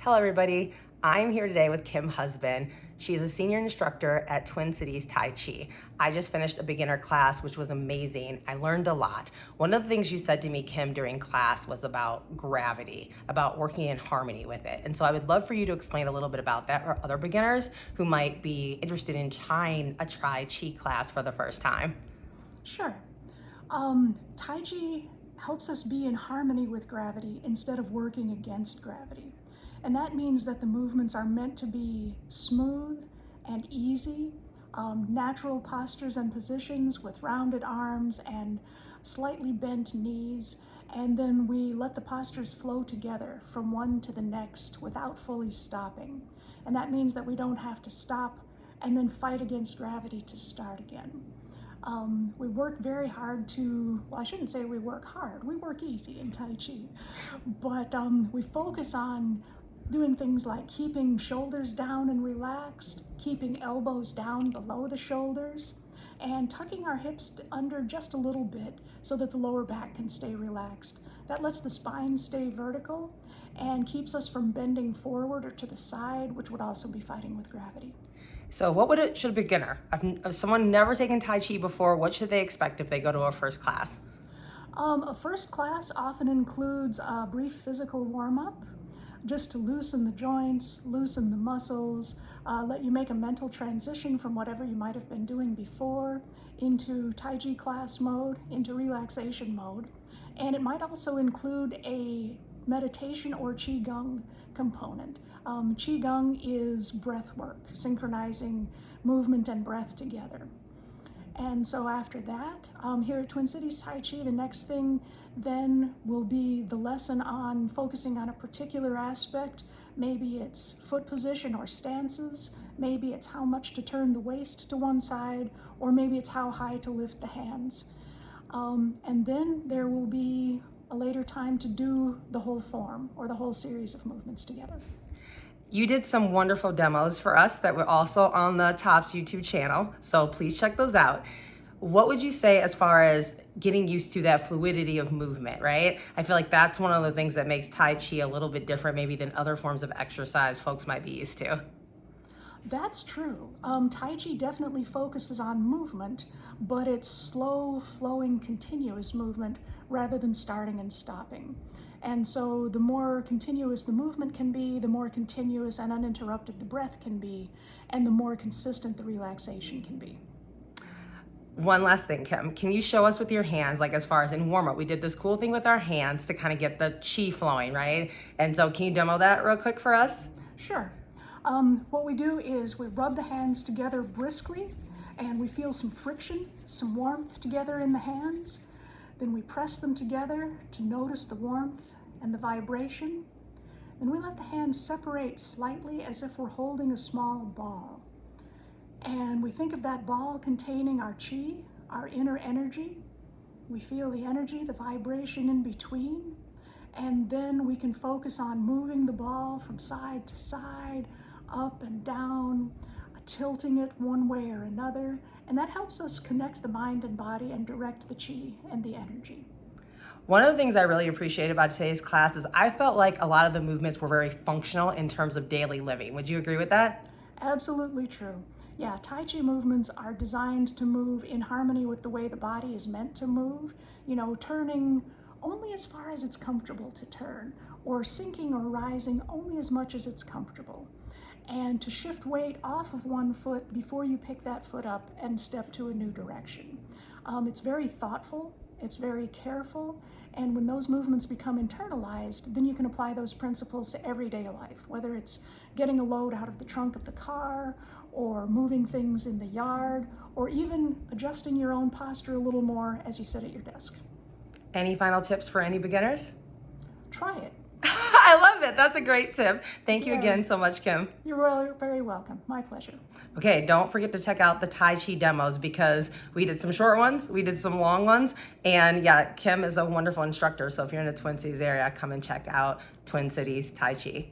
Hello everybody, I'm here today with Kim Husband. She's a senior instructor at Twin Cities Tai Chi. I just finished a beginner class, which was amazing. I learned a lot. One of the things you said to me, Kim, during class was about gravity, about working in harmony with it. And so I would love for you to explain a little bit about that for other beginners who might be interested in trying a Tai Chi class for the first time. Sure. Tai Chi helps us be in harmony with gravity instead of working against gravity. And that means that the movements are meant to be smooth and easy, natural postures and positions with rounded arms and slightly bent knees. And then we let the postures flow together from one to the next without fully stopping. And that means that we don't have to stop and then fight against gravity to start again. We work very hard well, I shouldn't say we work hard, we work easy in Tai Chi, but we focus on doing things like keeping shoulders down and relaxed, keeping elbows down below the shoulders, and tucking our hips under just a little bit so that the lower back can stay relaxed. That lets the spine stay vertical and keeps us from bending forward or to the side, which would also be fighting with gravity. So should a beginner, if someone never taken Tai Chi before, what should they expect if they go to a first class? A first class often includes a brief physical warm-up, just to loosen the joints, loosen the muscles, let you make a mental transition from whatever you might have been doing before into Tai Chi class mode, into relaxation mode. And it might also include a meditation or Qigong component. Qigong is breath work, synchronizing movement and breath together. And so after that, here at Twin Cities Tai Chi, the next thing then will be the lesson on focusing on a particular aspect. Maybe it's foot position or stances, maybe it's how much to turn the waist to one side, or maybe it's how high to lift the hands. And then there will be a later time to do the whole form or the whole series of movements together. You did some wonderful demos for us that were also on the Tops YouTube channel, so please check those out. What would you say as far as getting used to that fluidity of movement, right? I feel like that's one of the things that makes Tai Chi a little bit different maybe than other forms of exercise folks might be used to. That's true. Tai Chi definitely focuses on movement, but it's slow, flowing, continuous movement rather than starting and stopping. And so the more continuous the movement can be, the more continuous and uninterrupted the breath can be, and the more consistent the relaxation can be. One last thing, Kim, can you show us with your hands, like as far as in warm-up, we did this cool thing with our hands to kind of get the chi flowing, right? And so can you demo that real quick for us? Sure. What we do is we rub the hands together briskly, and we feel some friction, some warmth together in the hands. Then we press them together to notice the warmth and the vibration. Then we let the hands separate slightly as if we're holding a small ball. And we think of that ball containing our chi, our inner energy. We feel the energy, the vibration in between. And then we can focus on moving the ball from side to side, up and down, tilting it one way or another. And that helps us connect the mind and body and direct the chi and the energy. One of the things I really appreciate about today's class is I felt like a lot of the movements were very functional in terms of daily living. Would you agree with that? Absolutely true. Yeah, Tai Chi movements are designed to move in harmony with the way the body is meant to move. You know, turning only as far as it's comfortable to turn, or sinking or rising only as much as it's comfortable. And to shift weight off of one foot before you pick that foot up and step to a new direction. It's very thoughtful, it's very careful, and when those movements become internalized, then you can apply those principles to everyday life, whether it's getting a load out of the trunk of the car, or moving things in the yard, or even adjusting your own posture a little more as you sit at your desk. Any final tips for any beginners? Try it. I love it. That's a great tip. Thank you again so much, Kim. You're very welcome. My pleasure. Okay, don't forget to check out the Tai Chi demos because we did some short ones, we did some long ones, and yeah, Kim is a wonderful instructor. So if you're in the Twin Cities area, come and check out Twin Cities Tai Chi.